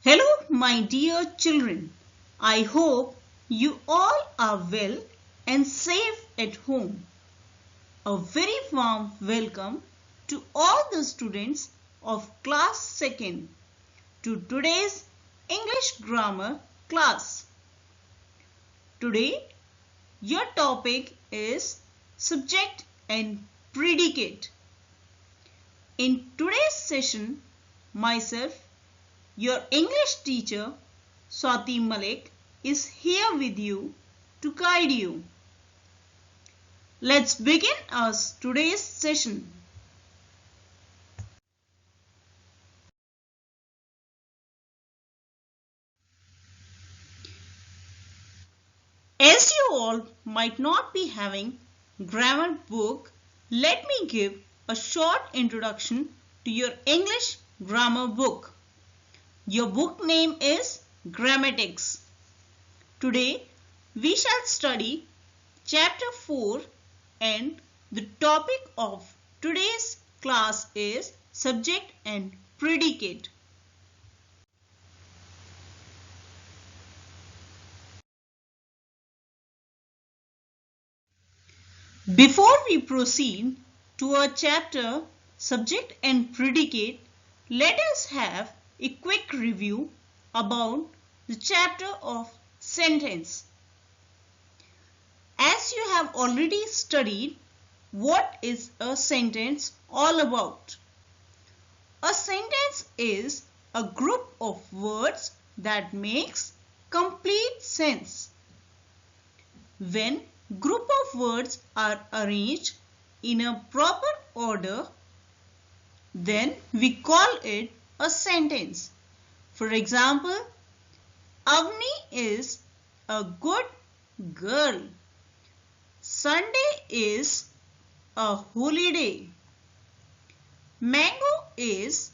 Hello, my dear children. I hope you all are well and safe at home. A very warm welcome to all the students of class 2nd to today's English grammar class. Today, your topic is subject and predicate. In today's session, myself, your English teacher, Swati Malik, is here with you to guide you. Let's begin our today's session. As you all might not be having grammar book, let me give a short introduction to your English grammar book. Your book name is Grammatics. Today we shall study chapter 4 and the topic of today's class is subject and predicate. Before we proceed to our chapter subject and predicate, let us have a quick review about the chapter of sentence. As you have already studied, what is a sentence all about? A sentence is a group of words that makes complete sense. When group of words are arranged in a proper order, then we call it a sentence. For example, Avni is a good girl. Sunday is a holiday. Mango is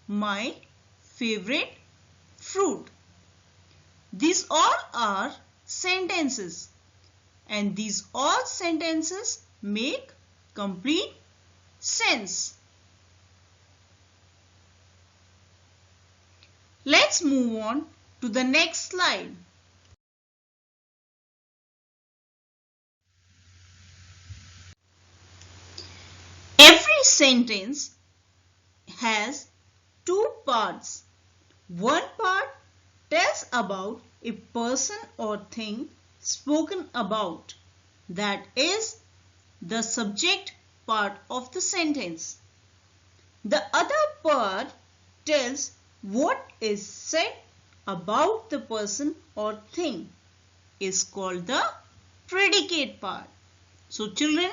my favorite fruit. These all are sentences, and these all sentences make complete sense. Let's move on to the next slide. Every sentence has two parts. One part tells about a person or thing spoken about. That is the subject part of the sentence. The other part tells what is said about the person or thing is called the predicate part. So children,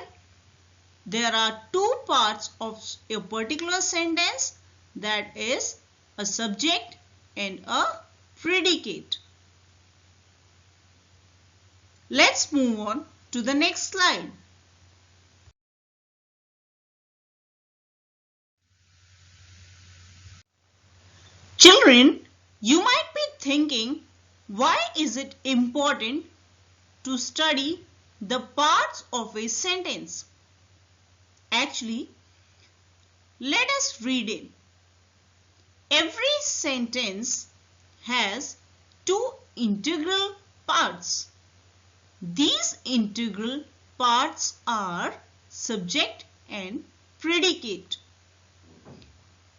there are two parts of a particular sentence, that is a subject and a predicate. Let's move on to the next slide. Children, you might be thinking, why is it important to study the parts of a sentence? Actually, let us read it. Every sentence has two integral parts. These integral parts are subject and predicate.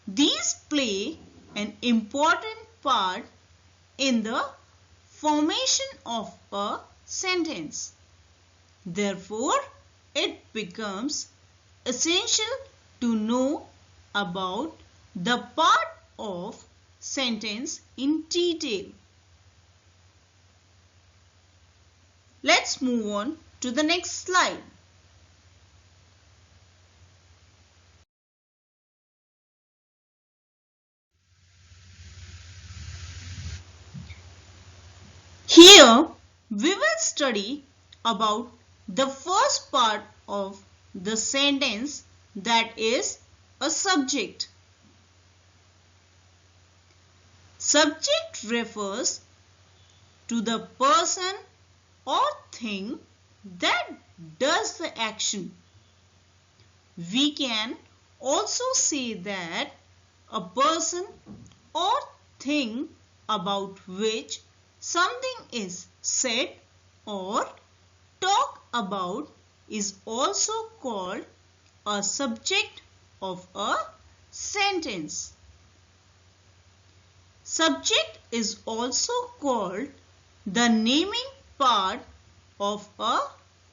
These play an important part in the formation of a sentence. Therefore, it becomes essential to know about the part of sentence in detail. Let's move on to the next slide. Here we will study about the first part of the sentence, that is a subject. Subject refers to the person or thing that does the action. We can also say that a person or thing about which something is said or talk about is also called a subject of a sentence. Subject is also called the naming part of a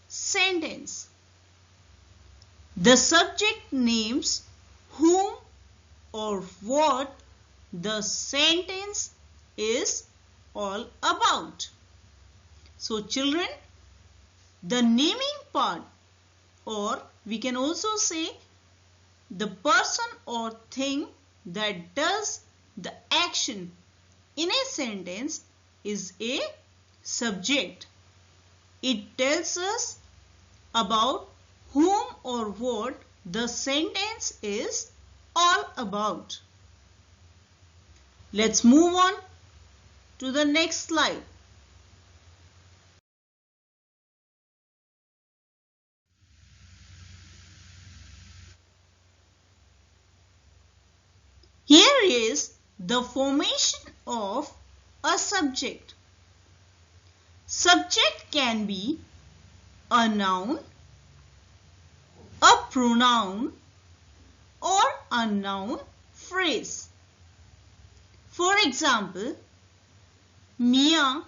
sentence. The subject names whom or what the sentence is all about. So children, the naming part, or we can also say the person or thing that does the action in a sentence, is a subject. It tells us about whom or what the sentence is all about. Let's move on to the next slide. Here is the formation of a subject. Subject can be a noun, a pronoun, or a noun phrase. For example, Mia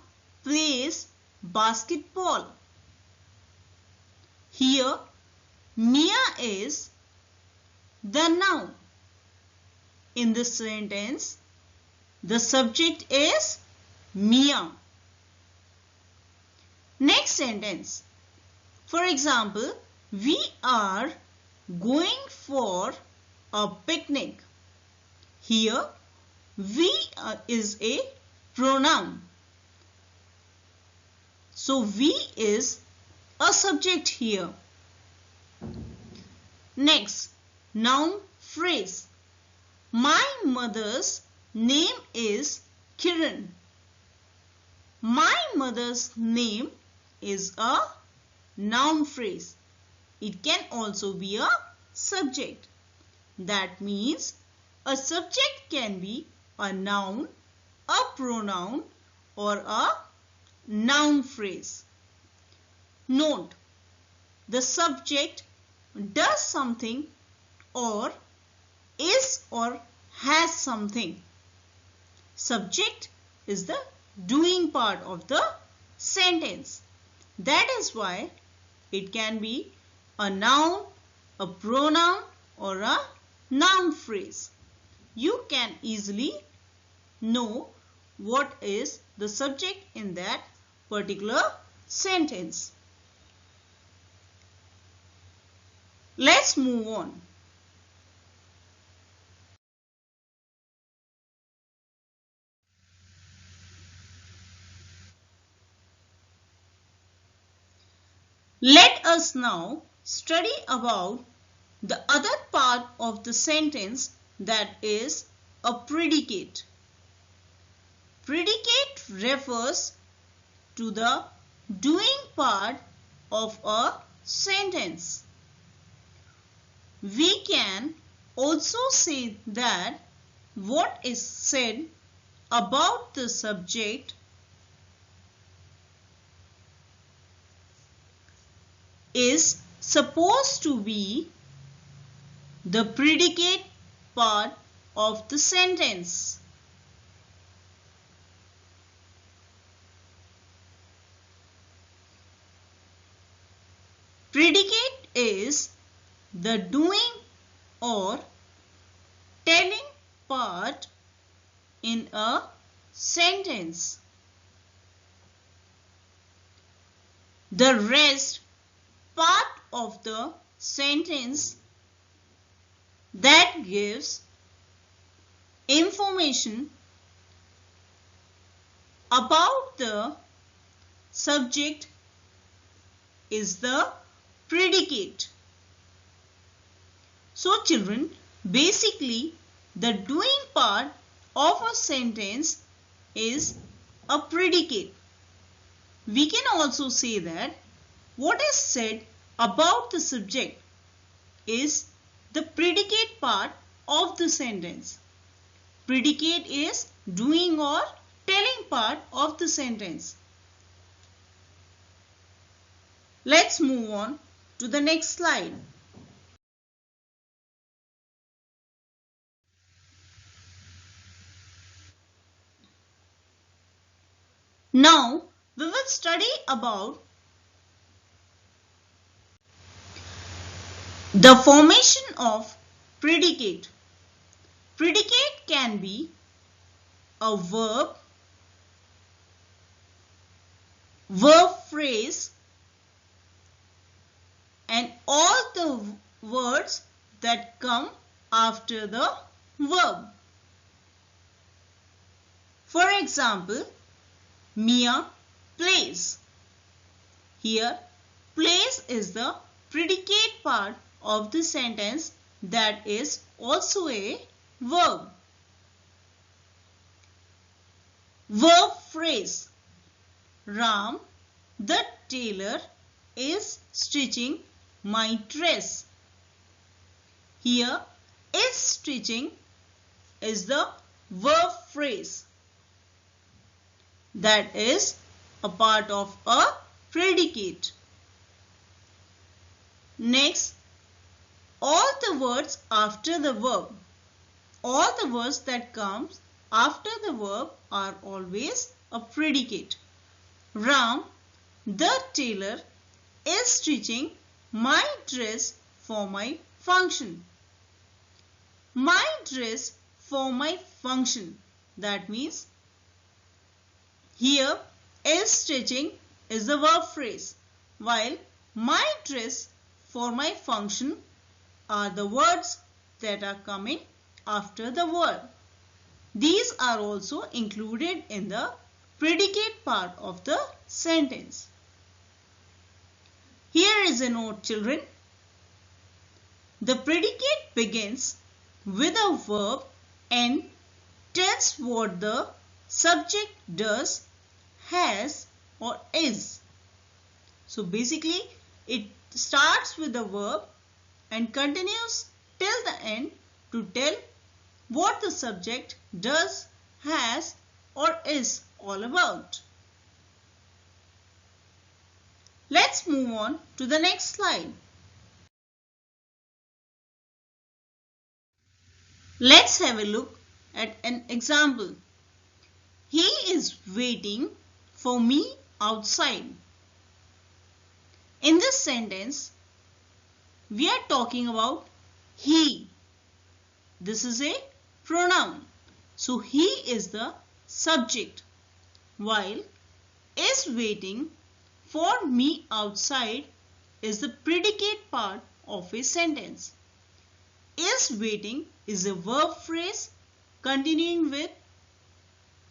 plays basketball. Here, Mia is the noun. In this sentence, the subject is Mia. Next sentence. For example, we are going for a picnic. Here, we is a pronoun. So, we is a subject here. Next, noun phrase. My mother's name is Kiran. My mother's name is a noun phrase. It can also be a subject. That means a subject can be a noun, a pronoun, or a noun phrase. Note, the subject does something or is or has something. Subject is the doing part of the sentence. That is why it can be a noun, a pronoun, or a noun phrase. You can easily know what is the subject in that particular sentence. Let's move on. Let us now study about the other part of the sentence, that is a predicate. Predicate refers to the doing part of a sentence. We can also say that what is said about the subject is supposed to be the predicate part of the sentence. Predicate is the doing or telling part in a sentence. The rest part of the sentence that gives information about the subject is the predicate. So children, basically the doing part of a sentence is a predicate. We can also say that what is said about the subject is the predicate part of the sentence. Predicate is doing or part of the sentence. Let's move on to the next slide. Now we will study about the formation of predicate. Predicate can be a verb phrase, and all the words that come after the verb. For example, Mia plays. Here, plays is the predicate part of the sentence that is also a verb. Verb phrase. Ram, the tailor, is stitching my dress. Here, is stitching is the verb phrase that is a part of a predicate. Next, all the words after the verb. All the words that comes after the verb are always a predicate. Ram, the tailor, is stitching my dress for my function. My dress for my function. That means here is stitching is the verb phrase, while my dress for my function are the words that are coming after the verb. These are also included in the predicate part of the sentence. Here is a note, children. The predicate begins with a verb and tells what the subject does, has, or is. So basically, it starts with the verb and continues till the end to tell what the subject does, has, or is all about. Let's move on to the next slide. Let's have a look at an example. He is waiting for me outside. In this sentence, we are talking about he. This is a pronoun. So he is the subject, while is waiting for me outside is the predicate part of a sentence. Is waiting is a verb phrase continuing with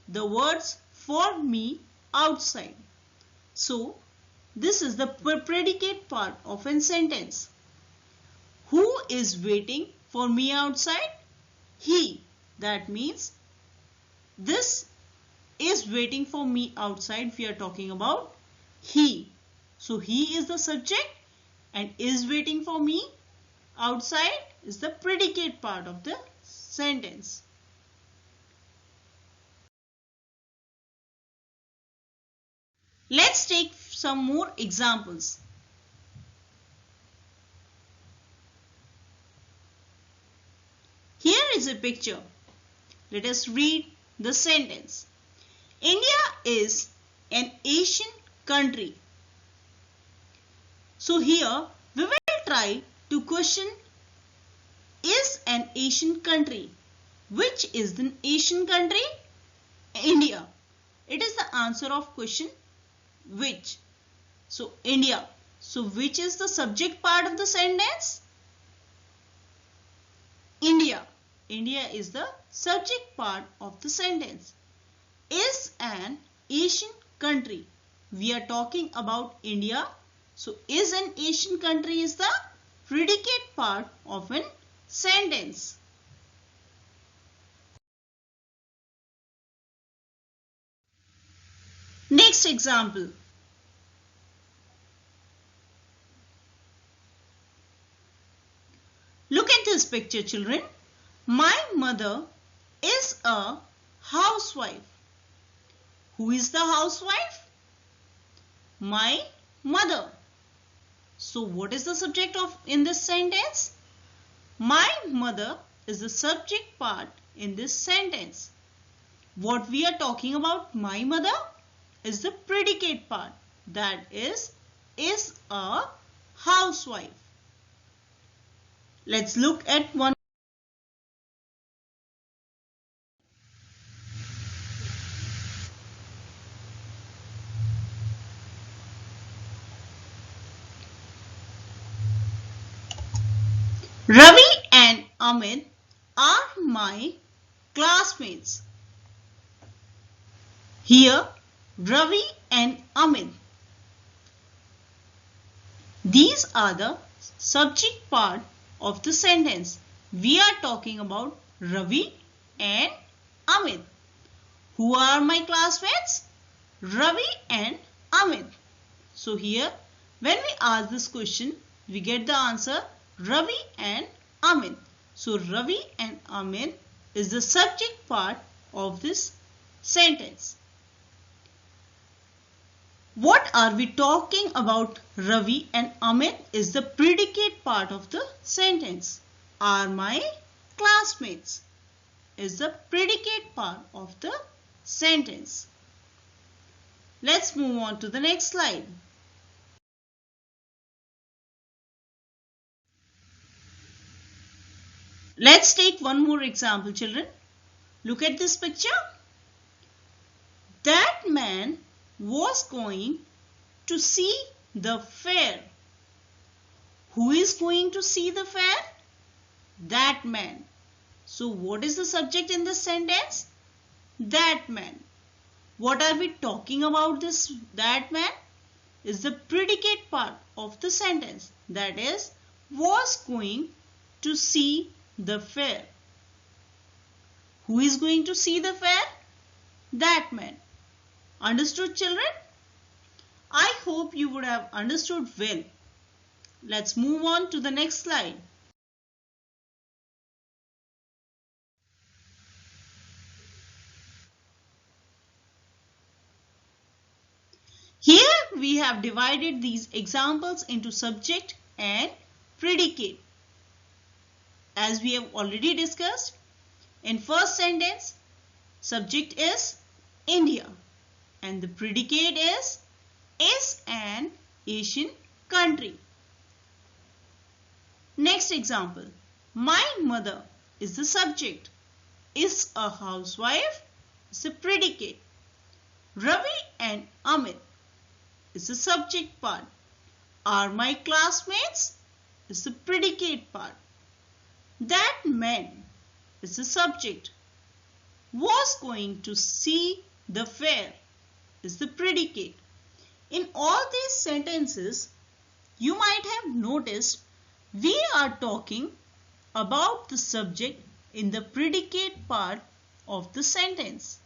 the words for me outside. So, this is the predicate part of a sentence. Who is waiting for me outside? He. That means this is waiting for me outside. We are talking about he. So, he is the subject and is waiting for me outside is the predicate part of the sentence. Let's take some more examples. Here is a picture. Let us read the sentence. India is an Asian country. So here we will try to question is an Asian country. Which is the Asian country? India. It is the answer of question which. So India. So which is the subject part of the sentence? India. India is the subject part of the sentence. Is an Asian country. We are talking about India. So is an Asian country is the predicate part of an sentence. Next example. Look at this picture, children. My mother is a housewife. Who is the housewife? My mother. So what is the subject of in this sentence? My mother is the subject part in this sentence. What we are talking about, my mother, is the predicate part. That is a housewife. Let's look at one. Ravi and Amit are my classmates. Here, Ravi and Amit. These are the subject part of the sentence. We are talking about Ravi and Amit. Who are my classmates? Ravi and Amit. So here, when we ask this question, we get the answer Ravi and Amit. So Ravi and Amit is the subject part of this sentence. What are we talking about? Ravi and Amit is the predicate part of the sentence. Are my classmates is the predicate part of the sentence. Let's move on to the next slide. Let's take one more example, children. Look at this picture. That man was going to see the fair. Who is going to see the fair? That man. So what is the subject in this sentence? That man. What are we talking about this that man? Is the predicate part of the sentence. That is, was going to see the fair. Who is going to see the fair? That man. Understood, children? I hope you would have understood well. Let's move on to the next slide. Here we have divided these examples into subject and predicate. As we have already discussed, in first sentence, subject is India and the predicate is an Asian country. Next example, my mother is the subject, is a housewife is the predicate. Ravi and Amit is the subject part. Are my classmates is the predicate part. That man is the subject. Was going to see the fair is the predicate. In all these sentences, you might have noticed we are talking about the subject in the predicate part of the sentence.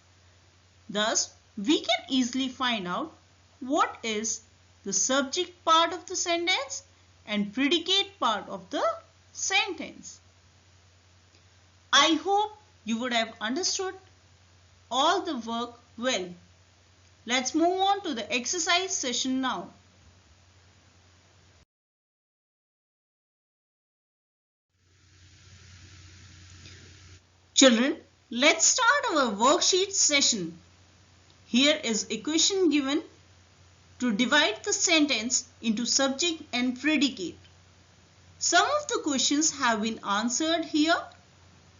Thus, we can easily find out what is the subject part of the sentence and predicate part of the sentence. I hope you would have understood all the work well. Let's move on to the exercise session now. Children, let's start our worksheet session. Here is a question given to divide the sentence into subject and predicate. Some of the questions have been answered here.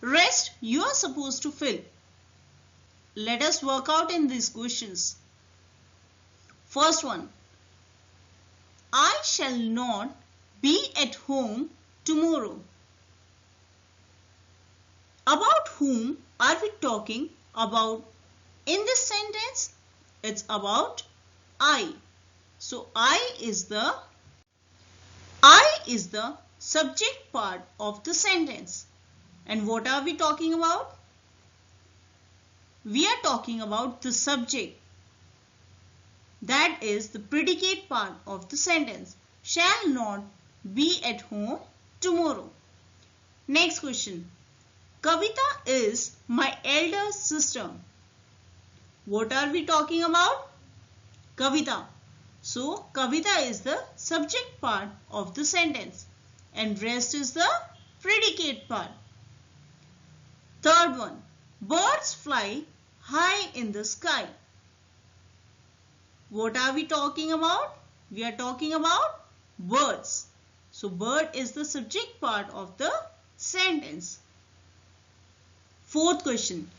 Rest you are supposed to fill. Let us work out in these questions. First one. I shall not be at home tomorrow. About whom are we talking about in this sentence? It's about I. So I is the subject part of the sentence. And what are we talking about? We are talking about the subject. That is the predicate part of the sentence. Shall not be at home tomorrow. Next question. Kavita is my elder sister. What are we talking about? Kavita. So, Kavita is the subject part of the sentence and rest is the predicate part. Third one. Birds fly high in the sky. What are we talking about? We are talking about birds. So, bird is the subject part of the sentence. Fourth question.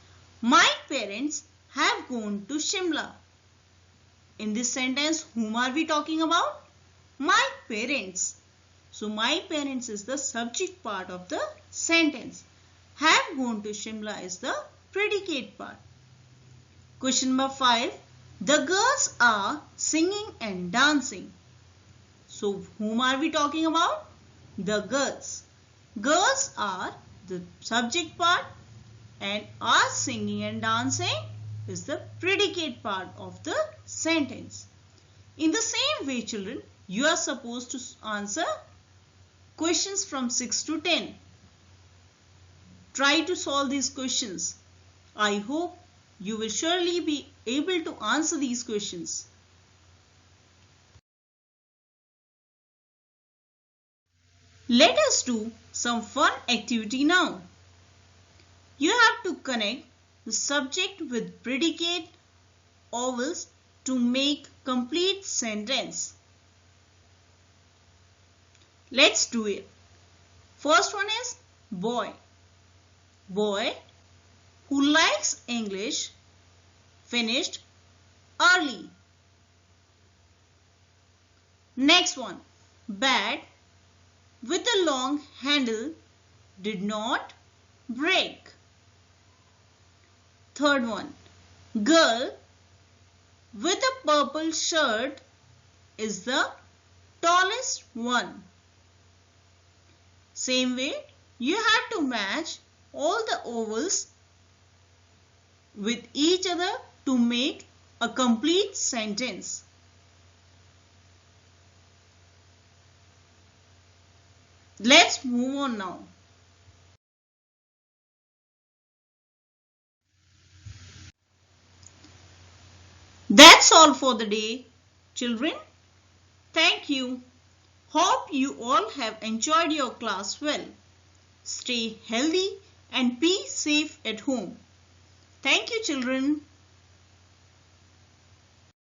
My parents have gone to Shimla. In this sentence, whom are we talking about? My parents. So, my parents is the subject part of the sentence. Have gone to Shimla is the predicate part. Question number 5. The girls are singing and dancing. So, whom are we talking about? The girls. Girls are the subject part and are singing and dancing is the predicate part of the sentence. In the same way, children, you are supposed to answer questions from 6 to 10. Try to solve these questions. I hope you will surely be able to answer these questions. Let us do some fun activity now. You have to connect the subject with predicate vowels to make complete sentence. Let's do it. First one is boy. Boy who likes English finished early. Next one. Bat with a long handle did not break. Third one. Girl with a purple shirt is the tallest one. Same way, you have to match all the vowels with each other to make a complete sentence. Let's move on now. That's all for the day, children. Thank you. Hope you all have enjoyed your class well. Stay healthy and be safe at home. Thank you, children.